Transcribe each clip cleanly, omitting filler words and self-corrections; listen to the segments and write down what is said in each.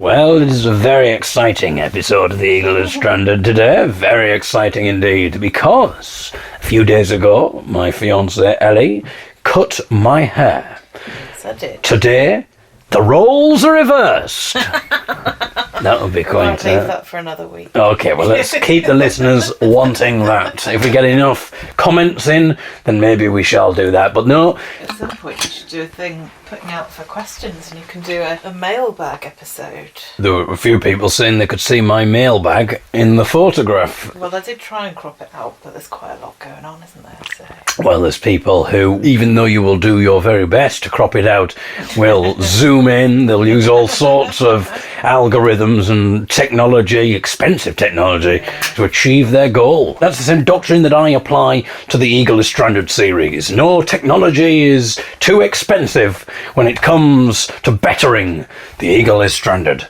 Well, it is a very exciting episode of The Eagle is Stranded today. Very exciting indeed, because a few days ago, my fiance Ellie cut my hair. Yes, I did. Today, the roles are reversed. That would be quite... I'll leave that for another week. Okay, well, let's keep the listeners wanting that. If we get enough comments in, then maybe we shall do that. But no... At some point you should do a thing putting out for questions, and you can do a mailbag episode. There were a few people saying they could see my mailbag in the photograph. Well, I did try and crop it out, but there's quite a lot going on, isn't there? So. Well, there's people who, even though you will do your very best to crop it out, will zoom in, they'll use all sorts of algorithms and technology, expensive technology, to achieve their goal. That's the same doctrine that I apply to the Eagle is Stranded series. No technology is too expensive when it comes to bettering the Eagle is Stranded.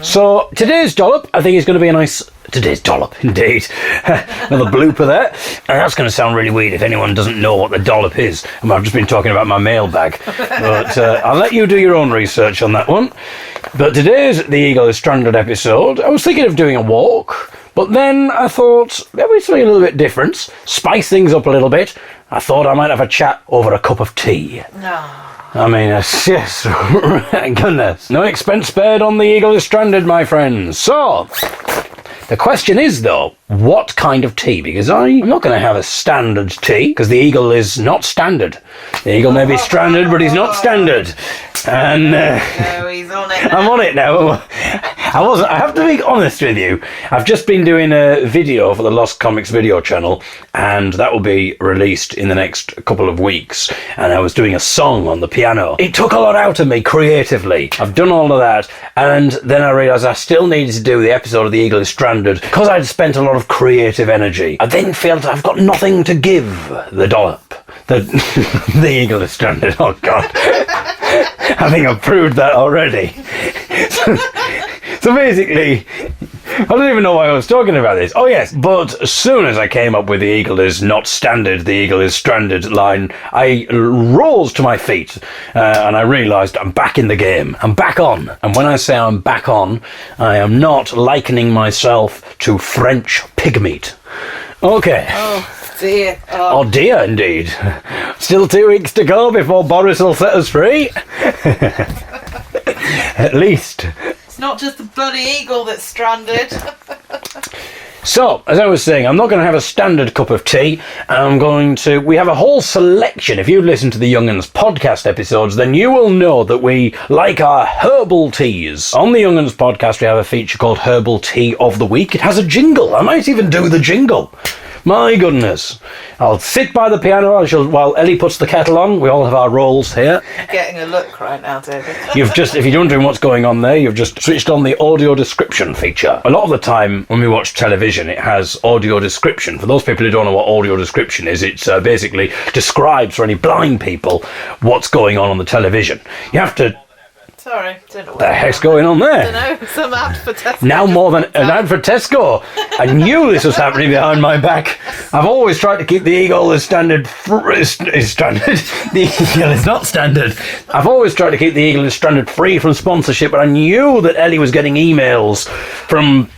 So today's dollop, I think, is going to be a nice... Today's dollop, indeed. Another blooper there. And that's going to sound really weird if anyone doesn't know what the dollop is. I've just been talking about my mailbag. But I'll let you do your own research on that one. But today's The Eagle is Stranded episode, I was thinking of doing a walk. But then I thought, maybe something a little bit different. Spice things up a little bit. I thought I might have a chat over a cup of tea. No. I mean, yes, goodness. No expense spared on The Eagle is Stranded, my friends. So, the question is, though, what kind of tea? Because I'm not going to have a standard tea, because the Eagle is not standard. The Eagle may be stranded, but he's not standard. And no, he's on it now. I'm on it now. I have to be honest with you. I've just been doing a video for the Lost Comics video channel, and that will be released in the next couple of weeks. And I was doing a song on the piano. It took a lot out of me creatively. I've done all of that, and then I realised I still needed to do the episode of The Eagle is Stranded because I'd spent a lot of creative energy. I then felt I've got nothing to give the dollop. The Eagle is Stranded. Oh, God. I think I've proved that already. So basically, I don't even know why I was talking about this. Oh yes, but as soon as I came up with the Eagle is not standard, the Eagle is stranded line, I rose to my feet and I realised I'm back in the game. I'm back on. And when I say I'm back on, I am not likening myself to French pig meat. Okay. Oh dear. Oh dear, indeed. Still 2 weeks to go before Boris will set us free. At least. It's not just the bloody eagle that's stranded. So, as I was saying, I'm not going to have a standard cup of tea. We have a whole selection. If you listen to the Young'uns podcast episodes, then you will know that we like our herbal teas. On the Young'uns podcast, we have a feature called Herbal Tea of the Week. It has a jingle. I might even do the jingle. My goodness. I'll sit by the piano while Ellie puts the kettle on. We all have our roles here. You're getting a look right now, David. If you're wondering what's going on there, you've just switched on the audio description feature. A lot of the time when we watch television, it has audio description. For those people who don't know what audio description is, it basically describes for any blind people what's going on the television. You have to... Sorry, don't know what the heck's going on there? I don't know, some ad for Tesco. Now more than an ad for Tesco. I knew this was happening behind my back. I've always tried to keep the Eagle as standard. Is stranded. The Eagle is not standard. I've always tried to keep the Eagle is Stranded free from sponsorship, but I knew that Ellie was getting emails from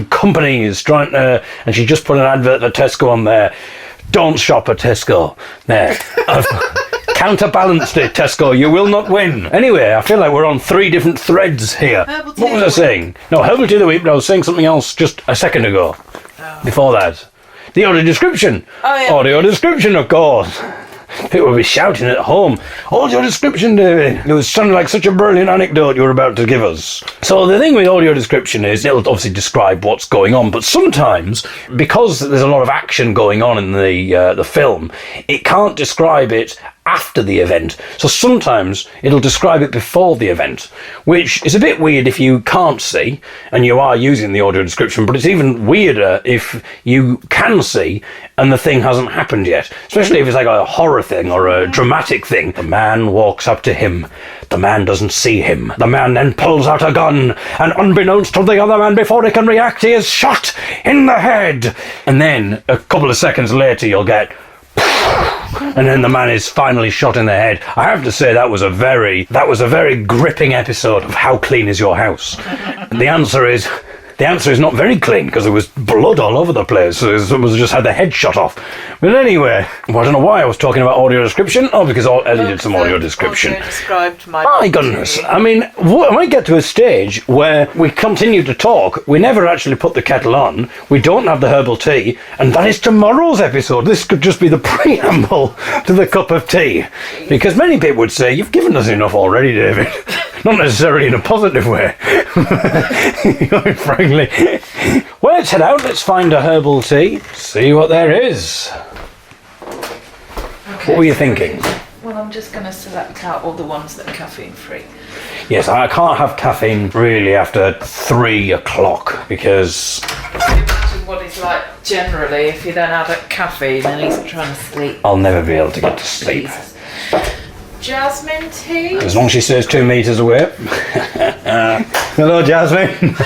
companies trying to, and she just put an advert at Tesco on there. Don't shop at Tesco. There. Counterbalanced it, Tesco. You will not win. Anyway, I feel like we're on 3 different threads here. What was I saying? No, Herbal Tea of the Week, but I was saying something else just a second ago. Oh. Before that. The audio description. Oh, yeah. Audio description, of course. People will be shouting at home. Audio description, David. It was sounding like such a brilliant anecdote you were about to give us. So the thing with audio description is it'll obviously describe what's going on, but sometimes, because there's a lot of action going on in the film, it can't describe it after the event. So sometimes it'll describe it before the event, which is a bit weird if you can't see and you are using the audio description, but it's even weirder if you can see and the thing hasn't happened yet, especially if it's like a horror thing or a dramatic thing. The man walks up to him. The man doesn't see him. The man then pulls out a gun, and unbeknownst to the other man, before he can react, he is shot in the head. And then a couple of seconds later you'll get and then the man is finally shot in the head. I have to say that was a very gripping episode of How Clean Is Your House? And the answer is not very clean, because there was blood all over the place. So someone just had their head shot off. But anyway, well, I don't know why I was talking about audio description. Oh, because Ellie did some audio description. Audio described my goodness. I mean, I might get to a stage where we continue to talk. We never actually put the kettle on. We don't have the herbal tea. And that is tomorrow's episode. This could just be the preamble to the cup of tea. Because many people would say, you've given us enough already, David. Not necessarily in a positive way. Frankly. Well, let's head out. Let's find a herbal tea. See what there is. Okay, what were you thinking? Well, I'm just going to select out all the ones that are caffeine free. Yes, I can't have caffeine really after 3 o'clock because... Imagine what it's like generally if you then add a caffeine and he's trying to sleep. I'll never be able to get to sleep. Jesus. Jasmine tea? As long as she stays 2 meters away. Hello, Jasmine.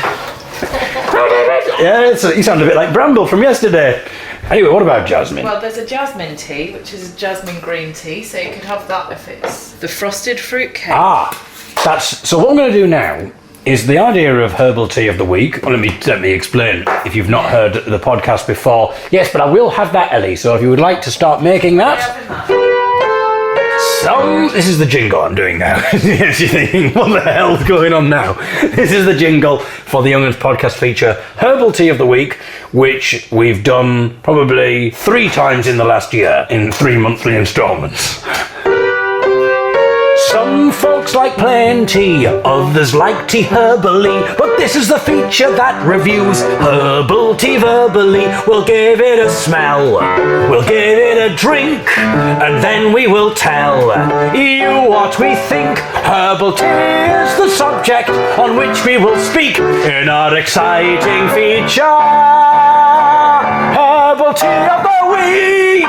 Yeah, you sound a bit like Bramble from yesterday. Anyway, what about jasmine? Well, there's a jasmine tea, which is a jasmine green tea, so you could have that if it's the frosted fruit cake. So what I'm going to do now is the idea of herbal tea of the week. Well, let me explain if you've not heard the podcast before. Yes, but I will have that, Ellie, so if you would like to start making that. So, this is the jingle I'm doing now. Yes, you're thinking, what the hell's going on now? This is the jingle for the Young'uns podcast feature, Herbal Tea of the Week, which we've done probably 3 times in the last year, in 3 monthly installments. Some folks like plain tea, others like tea herbally, but this is the feature that reviews herbal tea verbally. We'll give it a smell, we'll give it a drink, and then we will tell you what we think. Herbal tea is the subject on which we will speak in our exciting feature, Herbal Tea of the Week.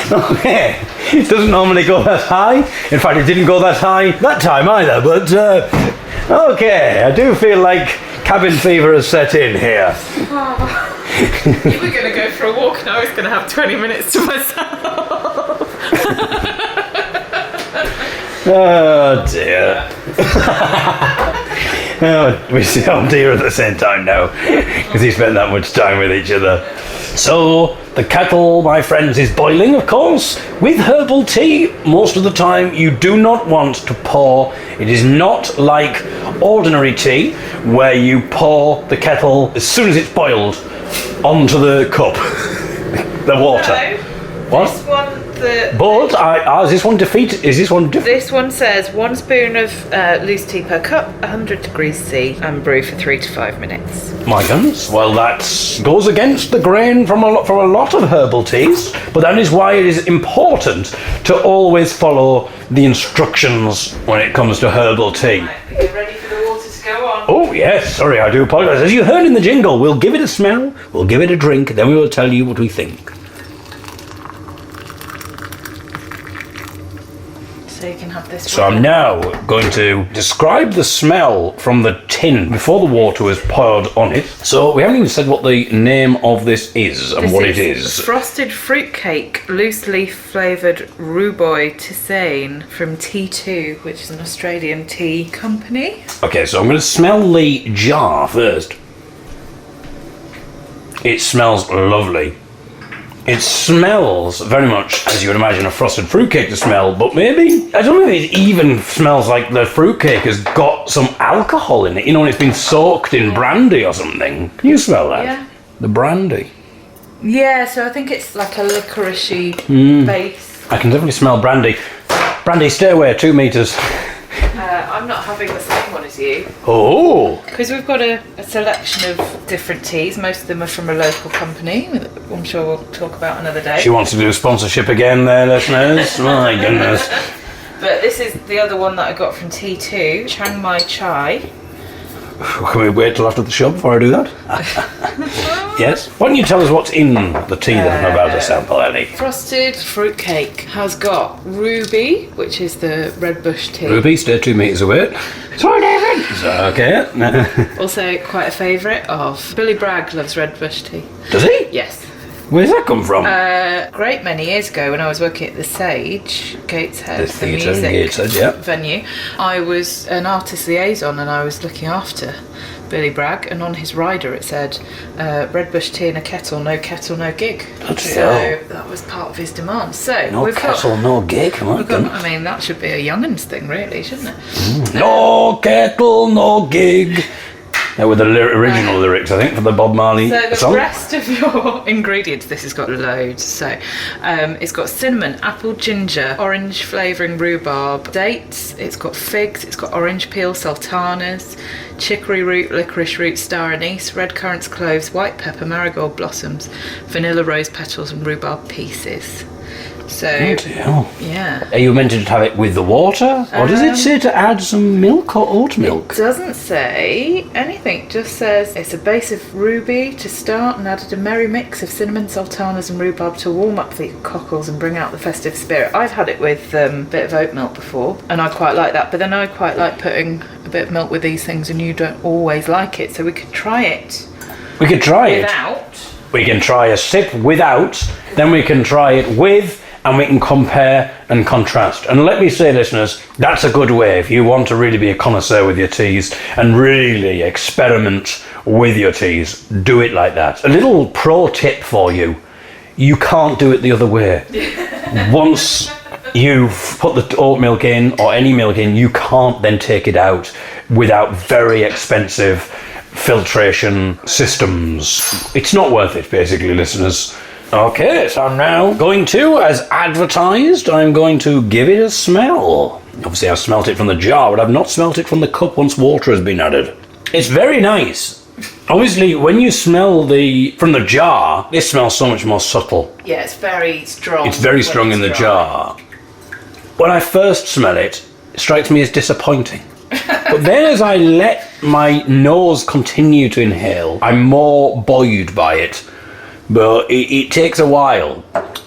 Okay, it doesn't normally go that high. In fact, it didn't go that high that time either, but okay, I do feel like cabin fever has set in here. You were going to go for a walk and I was going to have 20 minutes to myself. Oh dear. Oh, we sound dear at the same time now, because he spent that much time with each other. So, the kettle, my friends, is boiling, of course. With herbal tea, most of the time you do not want to pour. It is not like ordinary tea, where you pour the kettle as soon as it's boiled onto the cup, the water. No. What? This one, But is this one defeated? Is this one? This one says 1 spoon of loose tea per cup, 100 degrees C, and brew for 3 to 5 minutes. My goodness. Well, that goes against the grain from a lot of herbal teas, but that is why it is important to always follow the instructions when it comes to herbal tea. Right, are you ready for the water to go on? Oh yes, sorry, I do apologise. As you heard in the jingle, we'll give it a smell, we'll give it a drink, then we will tell you what we think. So you can have this. So I'm now going to describe the smell from the tin before the water was poured on it. So we haven't even said what the name of this is and what it is. Frosted fruit cake, loose leaf flavoured rhubarb tisane from T2, which is an Australian tea company. Okay, so I'm going to smell the jar first. It smells lovely. It smells very much as you would imagine a frosted fruitcake to smell, but maybe, I don't know if it even smells like the fruitcake has got some alcohol in it. You know, it's been soaked in brandy or something. Can you smell that? Yeah. The brandy. Yeah, so I think it's like a licoricey base. I can definitely smell brandy. Brandy, stay away, 2 meters. I'm not having the same one as you. Oh! Because we've got a selection of different teas. Most of them are from a local company, I'm sure we'll talk about another day. She wants to do a sponsorship again there, listeners. My goodness. But this is the other one that I got from T2, Chiang Mai Chai. Can we wait till after the show before I do that? Yes? Why don't you tell us what's in the tea that I'm about to sample, Ellie? Frosted fruit cake has got ruby, which is the red bush tea. Ruby, stay 2 meters away. Sorry, David. Okay. Also quite a favourite of Billy Bragg loves red bush tea. Does he? Yes. Where's that come from? A great many years ago when I was working at the Sage, Gateshead, The theatre in Gateshead, yeah. venue, I was an artist liaison and I was looking after Billy Bragg, and on his rider it said, red bush tea in a kettle, no gig. Bloody So hell. that was part of his demand. So No kettle, no gig. I mean, that should be a young'uns thing, really, shouldn't it? No kettle, no gig. That were the original lyrics, I think, for the Bob Marley So the song. rest of your ingredients, this has got loads. So it's got cinnamon, apple, ginger, orange flavouring rhubarb, dates, it's got figs, it's got orange peel, sultanas, chicory root, licorice root, star anise, red currants, cloves, white pepper, marigold blossoms, vanilla rose petals and rhubarb pieces. So, Bloody hell. yeah. Are you meant to have it with the water? Or does it say to add some milk or oat milk? It doesn't say anything, it just says it's a base of ruby to start and added a merry mix of cinnamon, sultanas and rhubarb to warm up the cockles and bring out the festive spirit. I've had it with a bit of oat milk before and I quite like that, but then I quite like putting a bit of milk with these things and you don't always like it, so we could try it We could try it. without. We can try a sip without, then we can try it with, and we can compare and contrast. And let me say, listeners, that's a good way if you want to really be a connoisseur with your teas and really experiment with your teas. Do it like that. A little pro tip for you. You can't do it the other way. Once you've put the oat milk in or any milk in, you can't then take it out without very expensive filtration systems. It's not worth it, basically, listeners. Okay, so I'm now going to, as advertised, I'm going to give it a smell. Obviously I've smelt it from the jar, but I've not smelt it from the cup once water has been added. It's very nice. Obviously, when you smell from the jar, this smells so much more subtle. Yeah, it's very strong. It's very strong in the jar. When I first smell it, it strikes me as disappointing. But then as I let my nose continue to inhale, I'm more buoyed by it. But it takes a while.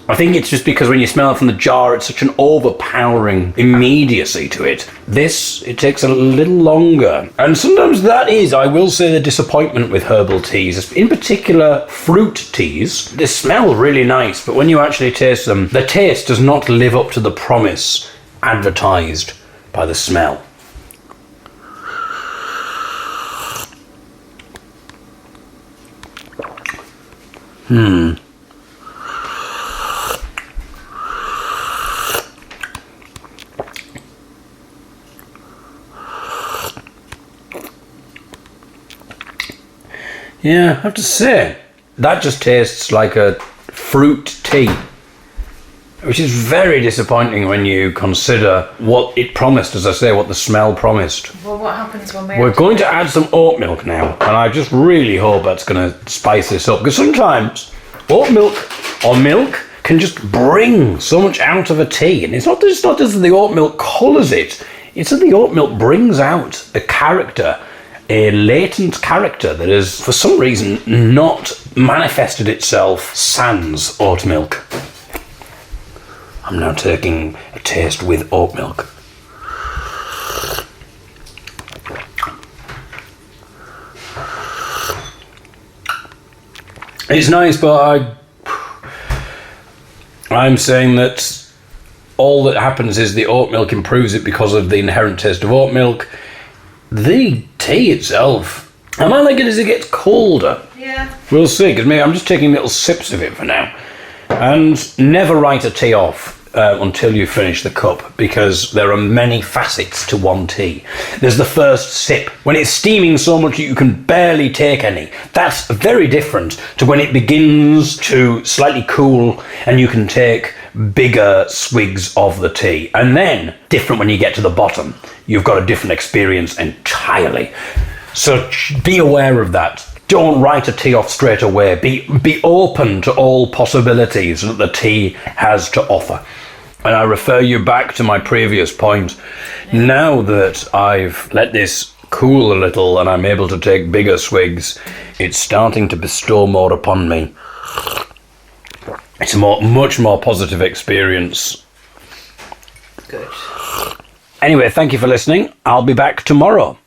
I think it's just because when you smell it from the jar, it's such an overpowering immediacy to it. It takes a little longer. And sometimes that is, I will say, the disappointment with herbal teas. In particular, fruit teas. They smell really nice, but when you actually taste them, the taste does not live up to the promise advertised by the smell. Yeah, I have to say, that just tastes like a fruit tea, which is very disappointing when you consider what it promised, as I say, what the smell promised. Well, what happens when We're going to add some oat milk now, and I just really hope that's going to spice this up, because sometimes oat milk or milk can just bring so much out of a tea, and it's not just that the oat milk colours it, it's that the oat milk brings out a character, a latent character that has, for some reason, not manifested itself sans oat milk. I'm now taking a taste with oat milk. It's nice, but I'm saying that all that happens is the oat milk improves it because of the inherent taste of oat milk. The tea itself, I might like it as it gets colder. Yeah. We'll see, because maybe I'm just taking little sips of it for now. And never write a tea off until you finish the cup, because there are many facets to one tea. There's the first sip, when it's steaming so much that you can barely take any. That's very different to when it begins to slightly cool and you can take bigger swigs of the tea. And then, different when you get to the bottom. You've got a different experience entirely. So be aware of that. Don't write a tea off straight away. Be open to all possibilities that the tea has to offer. And I refer you back to my previous point. Now that I've let this cool a little and I'm able to take bigger swigs, it's starting to bestow more upon me. It's a much more positive experience. Good. Anyway, thank you for listening. I'll be back tomorrow.